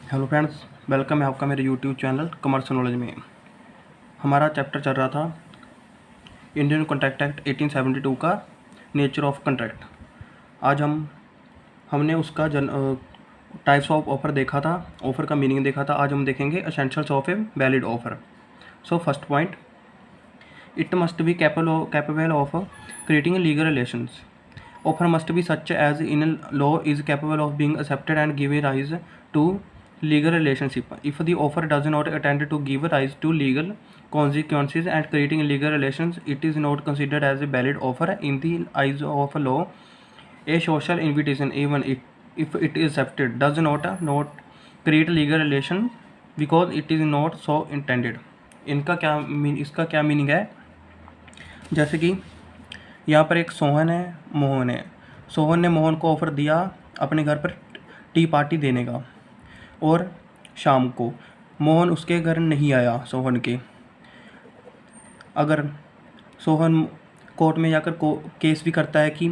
Hello friends, welcome है आपका मेरे यूट्यूब चैनल कमर्शियल नॉलेज में। हमारा चैप्टर चल रहा था इंडियन कॉन्ट्रैक्ट एक्ट 1872 का नेचर ऑफ कॉन्ट्रैक्ट। आज हमने उसका टाइप्स ऑफ ऑफ़र देखा था, ऑफ़र का मीनिंग देखा था। आज हम देखेंगे essentials of a valid offer. So first point, it must be capable of creating legal relations. Offer must be such as in law is capable of being accepted and giving rise to legal relationship. If the offer does not intend to give rise to legal consequences and creating legal relations, it is not considered as a valid offer in the eyes of law. A social invitation, even if it is accepted, does not create legal relation because it is not so intended. इसका क्या meaning है? जैसे कि यहाँ पर एक सोहन है, मोहन है। सोहन ने मोहन को ऑफ़र दिया अपने घर पर टी पार्टी देने का, और शाम को मोहन उसके घर नहीं आया सोहन के। अगर सोहन कोर्ट में जाकर केस भी करता है कि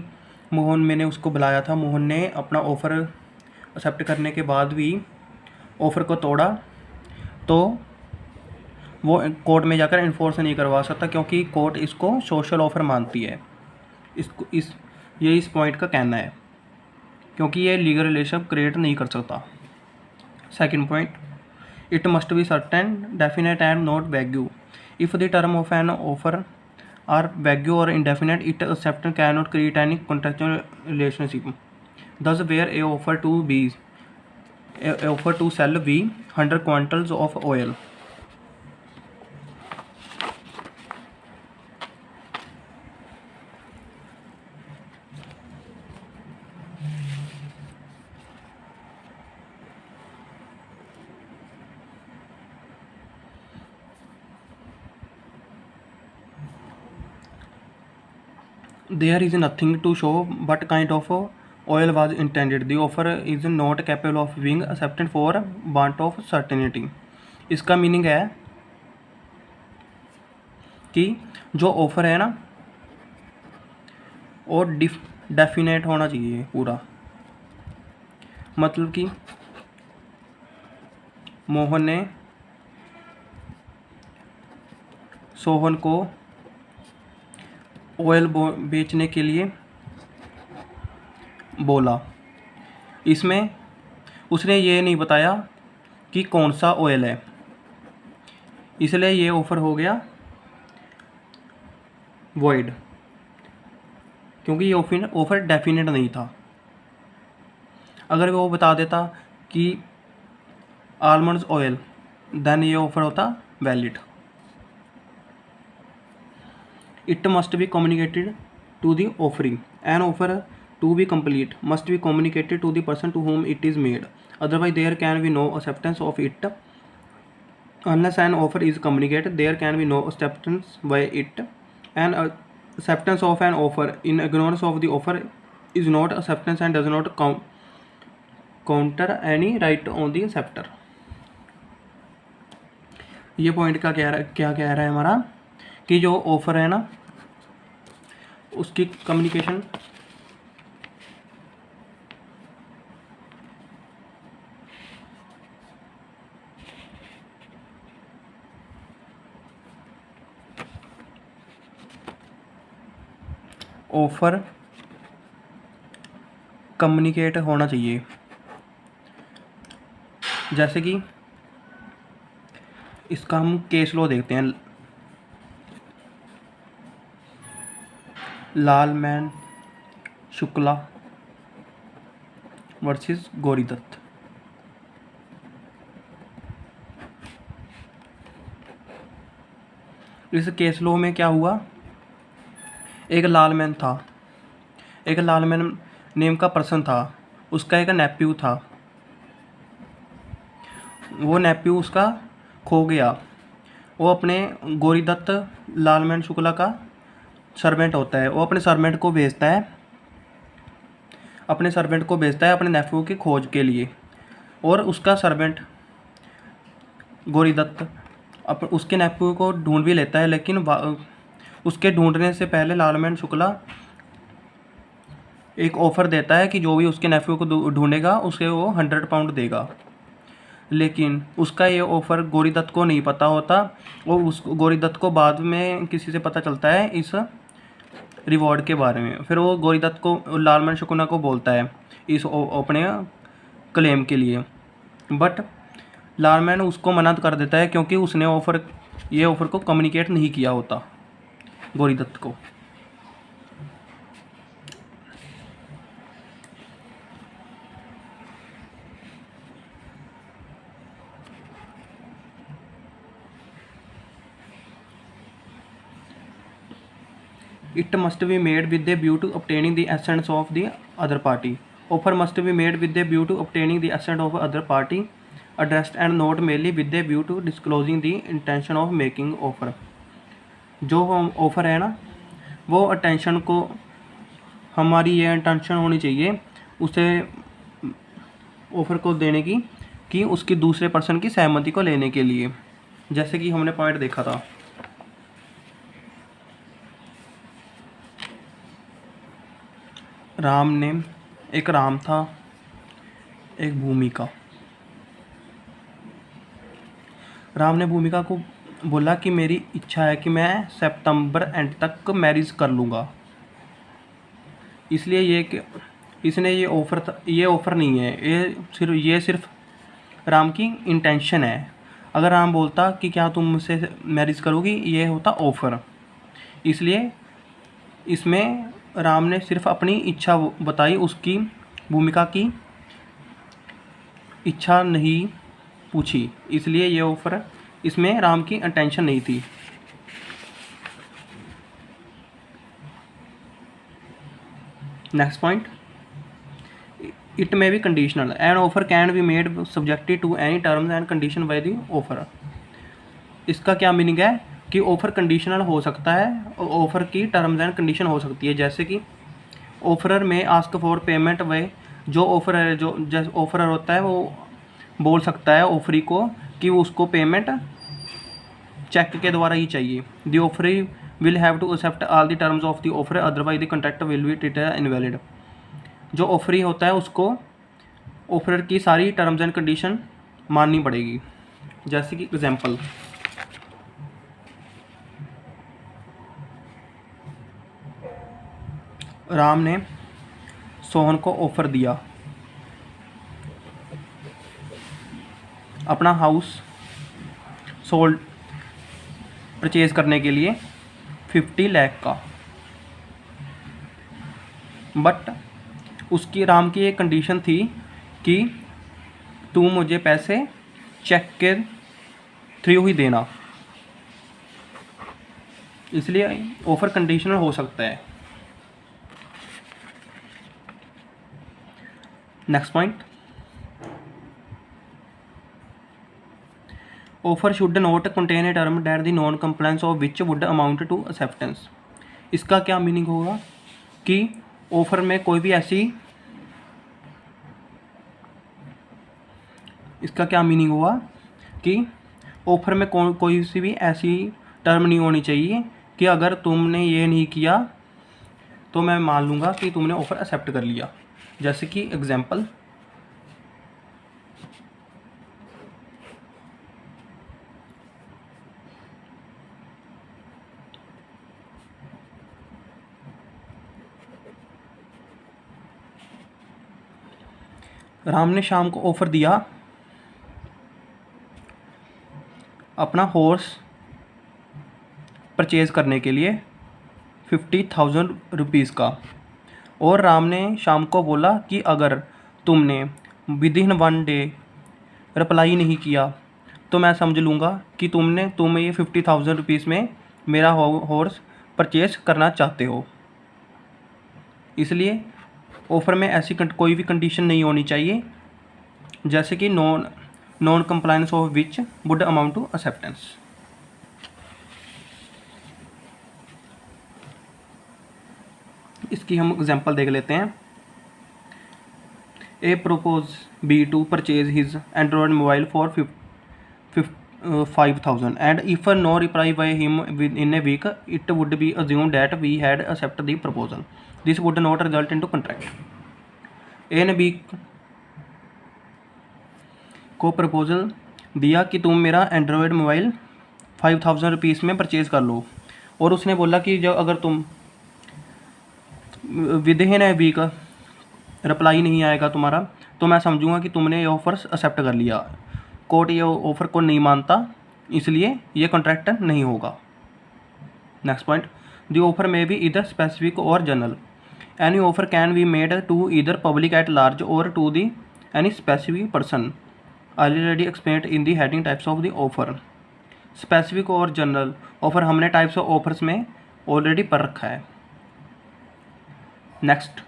मोहन, मैंने उसको बुलाया था, मोहन ने अपना ऑफ़र एक्सेप्ट करने के बाद भी ऑफ़र को तोड़ा, तो वो कोर्ट में जाकर इन्फोर्स नहीं करवा सकता, क्योंकि कोर्ट इसको सोशल ऑफ़र मानती है। इस पॉइंट का कहना है, क्योंकि ये लीगल रिलेशन क्रिएट नहीं कर सकता। Second point, it must be certain, definite and not vague. If the term of an offer are vague और indefinite, it acceptance can not create any contractual relationship. Thus where A offer to sell B 100 quintals of oil. There is nothing to show what kind of oil was intended. The offer is not capable of being accepted for want of certainty. इसका meaning है कि जो offer है ना, और definite होना चाहिए पूरा। मतलब कि मोहन ने सोहन को ऑयल बेचने के लिए बोला, इसमें उसने ये नहीं बताया कि कौन सा ऑयल है, इसलिए ये ऑफ़र हो गया वॉइड, क्योंकि ये ऑफ़र डेफिनेट नहीं था। अगर वो बता देता कि आलमंड्स ऑयल, देन ये ऑफ़र होता valid. It must be communicated to the offering. An offer to be complete must be communicated to the person to whom it is made. Otherwise, there can be no acceptance of it. Unless an offer is communicated, there can be no acceptance by it. An acceptance of an offer in ignorance of the offer is not acceptance and does not counter any right on the acceptor. ये point का क्या कह रहा है हमारा, कि जो offer है ना, उसकी कम्युनिकेशन ऑफ़र कम्युनिकेट होना चाहिए। जैसे कि इसका हम केस लॉ देखते हैं, लालमैन शुक्ला वर्सेस गौरीदत्त। इस केस लॉ में क्या हुआ, एक लालमैन नेम का पर्सन था, उसका एक नेप्यू था, वो नेप्यू उसका खो गया। वो अपने गौरीदत्त लालमैन शुक्ला का सर्वेंट होता है, वो अपने सर्वेंट को भेजता है अपने नेफ्यू की खोज के लिए, और उसका सर्वेंट गौरीदत्त उसके नेफ्यू को ढूंढ भी लेता है, लेकिन उसके ढूंढने से पहले लालमैन शुक्ला एक ऑफ़र देता है कि जो भी उसके नेफ्यू को ढूंढेगा उसे वो 100 पाउंड देगा। लेकिन उसका ये ऑफ़र गौरीदत्त को नहीं पता होता और उस गौरीदत्त को बाद में किसी से पता चलता है इस रिवॉर्ड के बारे में। फिर वो गौरीदत्त को लालमन शकुना को बोलता है इस अपने क्लेम के लिए, बट लालमैन उसको मना कर देता है क्योंकि उसने ये ऑफ़र को कम्युनिकेट नहीं किया होता गौरीदत्त को। It must be made with a view to obtaining the assent of the other party. Offer must be made with a view to obtaining the assent of other party, addressed and not merely with a view to disclosing the intention of making offer. जो offer है ना, वो attention को, हमारी ये intention होनी चाहिए उसे ऑफ़र को देने की कि उसकी दूसरे पर्सन की सहमति को लेने के लिए। जैसे कि हमने पॉइंट देखा था, एक राम था, एक भूमिका। राम ने भूमिका को बोला कि मेरी इच्छा है कि मैं सितंबर एंड तक मैरिज कर लूँगा। इसलिए इसने ये ऑफ़र नहीं है, ये सिर्फ राम की इंटेंशन है। अगर राम बोलता कि क्या तुम मुझसे मैरिज करोगी, ये होता ऑफ़र। इसलिए इसमें राम ने सिर्फ अपनी इच्छा बताई, उसकी भूमिका की इच्छा नहीं पूछी। इसलिए ये ऑफ़र, इसमें राम की इंटेंशन नहीं थी। Next point, it may be conditional. An offer can be made subjected to any terms and condition by the offer. इसका क्या मीनिंग है कि ऑफ़र कंडीशनल हो सकता है, ऑफ़र की टर्म्स एंड कंडीशन हो सकती है। जैसे कि ऑफरर में आस्क फॉर पेमेंट वे, जो ऑफरर होता है वो बोल सकता है ऑफरी को कि उसको पेमेंट चेक के द्वारा ही चाहिए। The offeree will have to accept all the terms of the offer, otherwise the contract will be treated invalid. जो ऑफरी होता है उसको ऑफरर की सारी टर्म्स एंड कंडीशन माननी पड़ेगी। जैसे कि एग्जांपल, राम ने सोहन को ऑफ़र दिया अपना हाउस सोल्ड परचेज करने के लिए 50 लाख का, बट उसकी राम की एक कंडीशन थी कि तू मुझे पैसे चेक के थ्रू ही देना। इसलिए ऑफ़र कंडीशनल हो सकता है। Next point, offer should not contain a term that the non compliance of which would amount to acceptance. इसका क्या मीनिंग होगा कि ऑफर में कोई भी ऐसी, इसका क्या मीनिंग हुआ कि ऑफर में कोई सी भी ऐसी टर्म नहीं होनी चाहिए कि अगर तुमने ये नहीं किया तो मैं मान लूँगा कि तुमने ऑफ़र एक्सेप्ट कर लिया। जैसे कि एग्जांपल, राम ने शाम को ऑफ़र दिया अपना हॉर्स परचेज़ करने के लिए 50,000 रुपीज़ का, और राम ने शाम को बोला कि अगर तुमने विद इन 1 डे रिप्लाई नहीं किया तो मैं समझ लूँगा कि तुम ये 50,000 रुपीज़ में मेरा हॉर्स परचेज़ करना चाहते हो। इसलिए ऑफ़र में ऐसी कोई भी कंडीशन नहीं होनी चाहिए जैसे कि non compliance of which would amount to acceptance. इसकी हम एग्जांपल देख लेते हैं। A propose B to purchase his Android mobile for 5,000 and if no reply by him in a week it would be assume that we had accept the proposal, this would not result into contract. A ने B को proposal दिया कि तुम मेरा Android mobile 5000 rupees में purchase कर लो, और उसने बोला कि जो अगर तुम within a week reply नहीं आएगा तुम्हारा, तो मैं समझूंगा कि तुमने ये ऑफ़र एक्सेप्ट कर लिया। कोर्ट ये ऑफ़र को नहीं मानता, इसलिए ये कॉन्ट्रैक्ट नहीं होगा। Next point, the offer may be either specific और general. Any offer can be made to either public at large और to the any specific person already explained in the heading types of the offer. Specific और general offer हमने types of offers में already पढ़ रखा है। Next,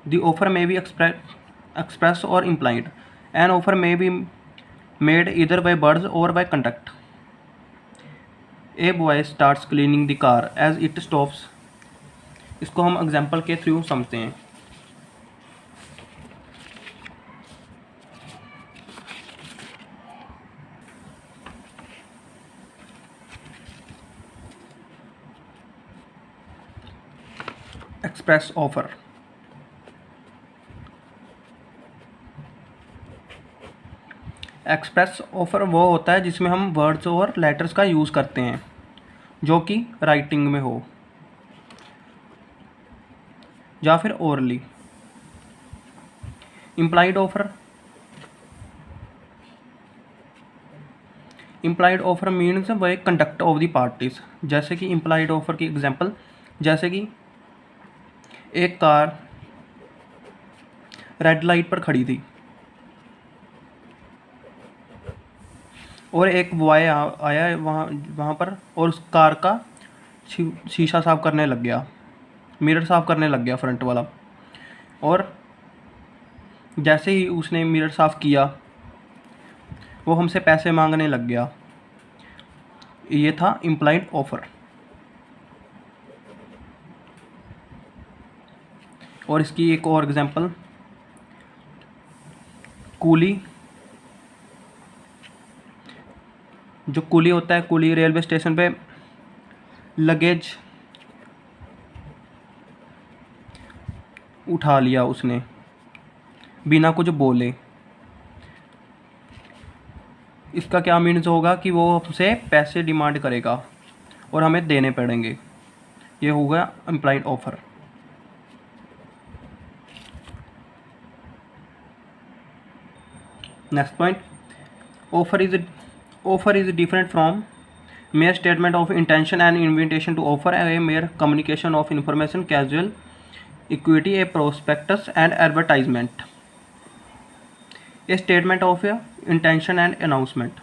the offer may be express और implied. An offer may be made either by words और by conduct. A boy starts cleaning the car as it stops. इसको हम example के through समझते हैं। एक्सप्रेस ऑफर, एक्सप्रेस ऑफर वो होता है जिसमें हम वर्ड्स और लेटर्स का यूज़ करते हैं जो कि राइटिंग में हो या फिर orally. Implied offer, implied offer means by conduct of the parties. जैसे कि इम्प्लाइड ऑफर की एग्जांपल, जैसे कि एक कार रेड लाइट पर खड़ी थी और एक बॉय आया वहाँ पर और उस कार का शीशा साफ करने लग गया, मिरर साफ करने लग गया फ्रंट वाला। और जैसे ही उसने मिरर साफ किया वो हमसे पैसे मांगने लग गया। ये था इम्प्लाइड ऑफर। और इसकी एक और एग्जांपल, कूली। जो कूली होता है, कूली रेलवे स्टेशन पे लगेज उठा लिया उसने बिना कुछ बोले। इसका क्या मीन्स होगा कि वो हमसे पैसे डिमांड करेगा और हमें देने पड़ेंगे। ये होगा implied offer. Next point, offer is different from mere statement of intention and invitation to offer, a mere communication of information, casual equity, a prospectus and advertisement, a statement of intention and announcement.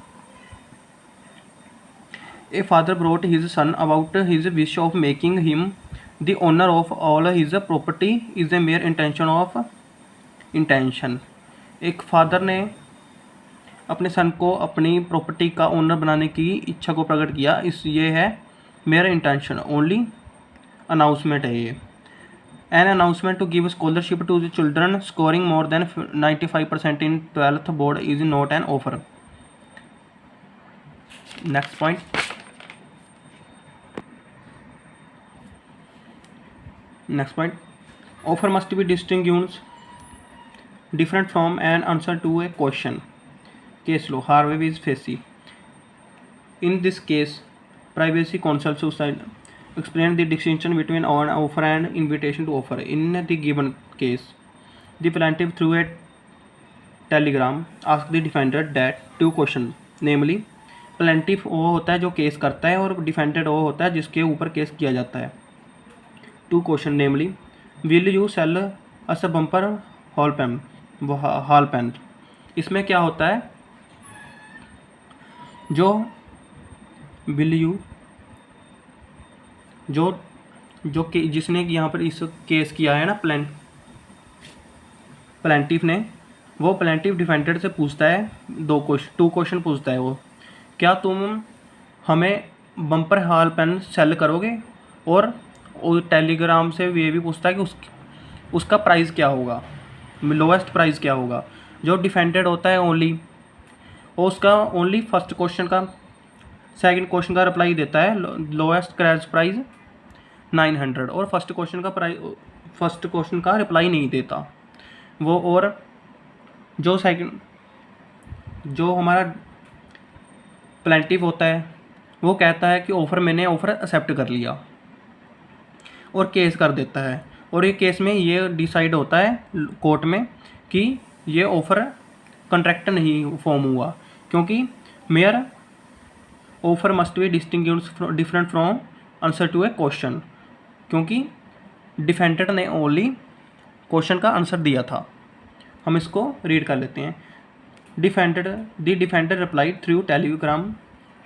A father brought his son about his wish of making him the owner of all his property is a mere intention of intention. एक father ने अपने सन को अपनी property का owner बनाने की इच्छा को प्रकट किया। ये है मेरा इंटेंशन, ओनली अनाउंसमेंट है ये। An announcement to give scholarship to the children scoring more than 95% in 12th board is not an offer. Next point, offer must be distinguished different from an answer to a question. Case law, Harvey v. Facey. In this case, privacy counsel should explain the distinction between an offer and invitation to offer. In the given case, the plaintiff through a telegram asked the defendant that two questions, namely, plaintiff वो होता है जो case करता है और defendant वो होता है जिसके ऊपर केस किया जाता है। Two question, namely, will you sell us a bumper hall pen? इसमें क्या होता है, जो विल यू जो जिसने यहाँ पर इस केस किया है ना प्लेंटिफ ने, वो प्लेंटिफ डिफेंडेंट से पूछता है टू क्वेश्चन पूछता है वो, क्या तुम हमें बम्पर हॉल पेन सेल करोगे, और टेलीग्राम से ये भी पूछता है कि उसका प्राइस क्या होगा, लोएस्ट प्राइस क्या होगा। जो डिफेंडेंट होता है ओनली और उसका ओनली फर्स्ट क्वेश्चन का सेकंड क्वेश्चन का रिप्लाई देता है, लोएस्ट क्रैश प्राइस 900, और फर्स्ट क्वेश्चन का रिप्लाई नहीं देता वो। और जो जो हमारा प्लेंटिफ होता है वो कहता है कि मैंने ऑफ़र एक्सेप्ट कर लिया और केस कर देता है, और ये केस में ये डिसाइड होता है कोर्ट में कि ये ऑफ़र कॉन्ट्रैक्ट नहीं फॉर्म हुआ, क्योंकि mere offer must be distinguished different from answer to a question, क्योंकि डिफेंडेंट ने ओनली क्वेश्चन का आंसर दिया था। हम इसको रीड कर लेते हैं। Defendant replied through telegram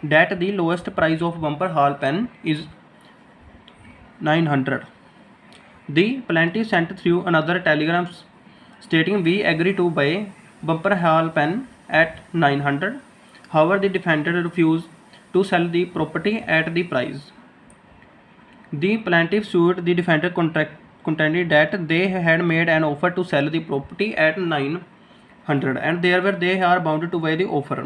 that the lowest price of bumper hall pen is 900. The plaintiff sent through another telegram stating we agree to buy bumper hall pen at 900. However, the defendant refused to sell the property at the price. The plaintiff sued the defendant contended that they had made an offer to sell the property at 900 and therefore they are bound to buy the offer.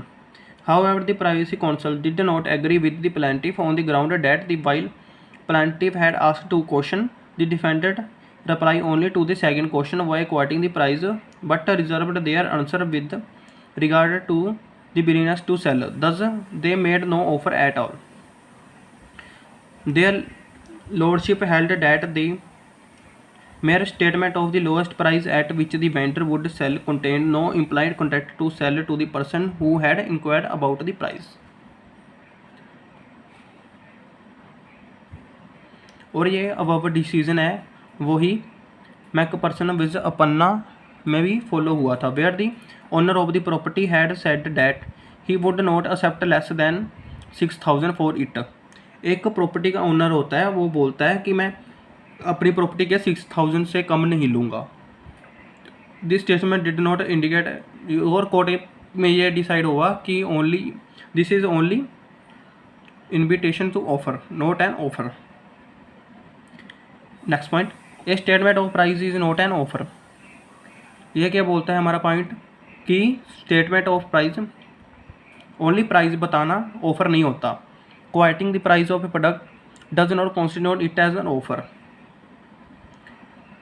However, the Privacy Council did not agree with the plaintiff on the ground that while plaintiff had asked two questions, the defendant replied only to the second question while quoting the price, but reserved their answer with regard to the willingness to sell. Thus, they made no offer at all. Their lordship held that the mere statement of the lowest price at which the vendor would sell contained no implied contract to sell to the person who had inquired about the price. और ये अब decision है वही McPherson Vij अपन्ना में भी follow हुआ था, where the owner of the property had said that he would not accept less than 6000 for it. एक प्रॉपर्टी का ओनर होता है, वो बोलता है कि मैं अपनी प्रॉपर्टी के 6000 से कम नहीं लूँगा। This statement did not indicate, और कोर्ट में ये डिसाइड हुआ कि only this is only invitation to offer, not an offer. Next point, a statement of price is not an offer. ये क्या बोलता है हमारा पॉइंट कि statement of price only price बताना ऑफर नहीं होता। Quoting the price of a product does not constitute it as an offer.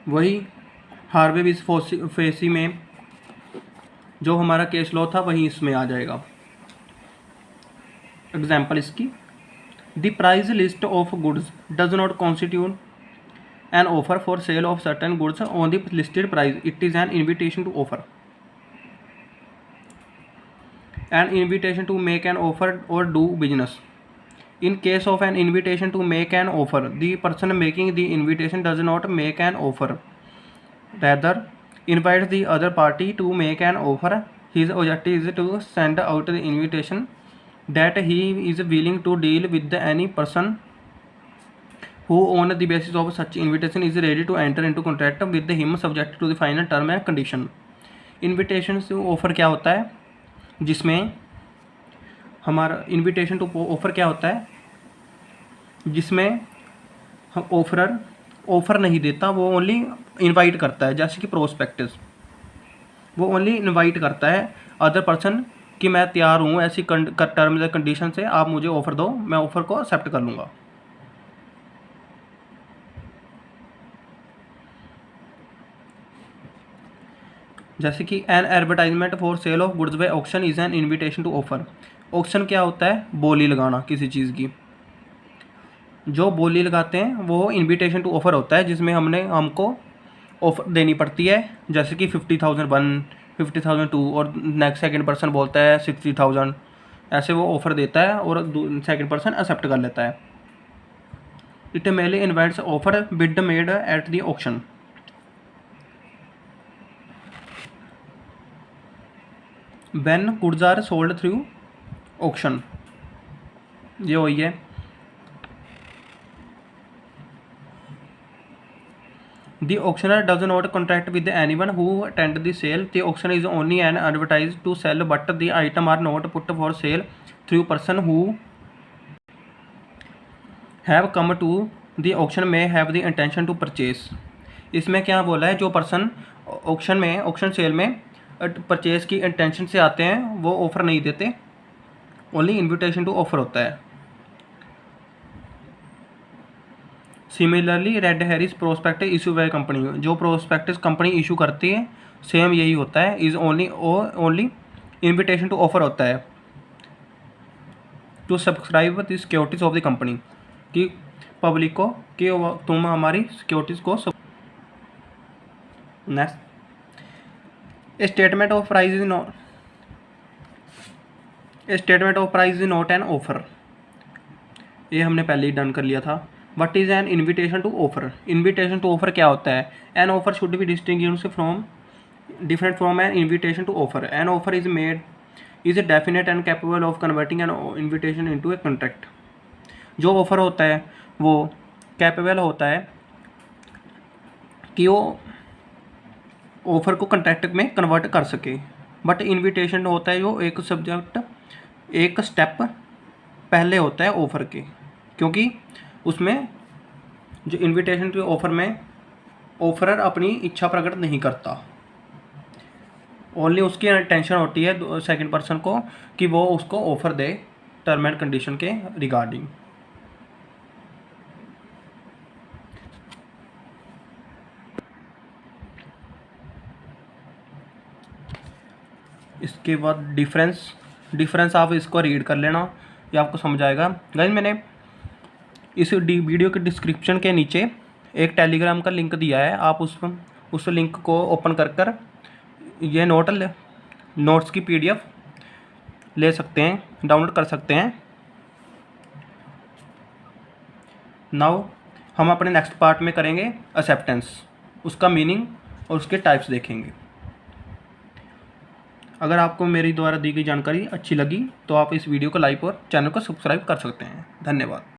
वही हार्वे विस फेसी में जो हमारा केस लॉ था वही इसमें आ जाएगा। एग्जाम्पल इसकी, the price list of goods does not constitute an offer for sale of certain goods on the listed price, it is an invitation to offer. An invitation to make an offer और do business. In case of an invitation to make an offer, the person making the invitation does not make an offer, rather invites the other party to make an offer. His objective is to send out the invitation that he is willing to deal with any person who on the basis of such invitation is ready to enter into contract with him subject to the final term and condition. Invitation to offer क्या होता है, जिसमें हमारा invitation to offer क्या होता है, जिसमें हम ऑफ़र नहीं देता, वो ओनली इनवाइट करता है। जैसे कि प्रोस्पेक्टस, वो ओनली इनवाइट करता है अदर पर्सन कि मैं तैयार हूँ ऐसी टर्म्स एंड कंडीशन से, आप मुझे ऑफ़र दो, मैं ऑफ़र को एक्सेप्ट कर लूँगा। जैसे कि an advertisement for sale of goods by auction is an invitation to offer. Auction क्या होता है, बोली लगाना किसी चीज़ की। जो बोली लगाते हैं वो इन्विटेशन टू ऑफ़र होता है, जिसमें हमको ऑफर देनी पड़ती है। जैसे कि 50,001, 50,002 और नेक्स्ट सेकंड पर्सन बोलता है 60,000, ऐसे वो ऑफ़र देता है और सेकंड पर्सन एक्सेप्ट कर लेता है। It mainly invites offer bid made at the auction. When goods are sold through auction, ये वही है। The auctioneer does not contract with anyone who attend the sale. The auction is only an advertised to sell, but the item are not put for sale through person who have come to the auction may have the intention to purchase. इसमें क्या बोला है, जो person auction cell में purchase की intention से आते हैं वो ऑफ़र नहीं देते, ओनली इन्विटेशन टू ऑफ़र होता है। सिमिलरली रेड हेरिस प्रोस्पेक्टस इशू बाय कंपनी, जो प्रोस्पेक्टस कंपनी इशू करती है सेम यही होता है, is only invitation to offer होता है to subscribe the securities of the company, कि पब्लिक को कि तुम हमारी सिक्योरिटीज़ को। Next, statement of price is not an offer, ये हमने पहले ही डन कर लिया था। What is an invitation to offer? Invitation to offer क्या होता है? An offer should be distinguished from different from an invitation to offer. An offer is a definite and capable of converting an invitation into a contract. जो offer होता है वो capable होता है कि वो ऑफ़र को कंट्रैक्ट में कन्वर्ट कर सके, बट इन्विटेशन होता है वो एक स्टेप पहले होता है ऑफ़र के, क्योंकि उसमें जो इन्विटेशन के ऑफ़र में ऑफरर अपनी इच्छा प्रकट नहीं करता, ओनली उसकी इंटेंशन होती है सेकंड पर्सन को कि वो उसको offer they term and condition के रिगार्डिंग। इसके बाद डिफरेंस आप इसको रीड कर लेना, ये आपको समझ आएगा। गाइस मैंने इस वीडियो के डिस्क्रिप्शन के नीचे एक टेलीग्राम का लिंक दिया है, आप उस लिंक को ओपन कर ये नोट्स की PDF ले सकते हैं, डाउनलोड कर सकते हैं। नाउ हम अपने नेक्स्ट पार्ट में करेंगे एक्सेप्टेंस, उसका मीनिंग और उसके टाइप्स देखेंगे। अगर आपको मेरी द्वारा दी गई जानकारी अच्छी लगी तो आप इस वीडियो को लाइक और चैनल को सब्सक्राइब कर सकते हैं। धन्यवाद।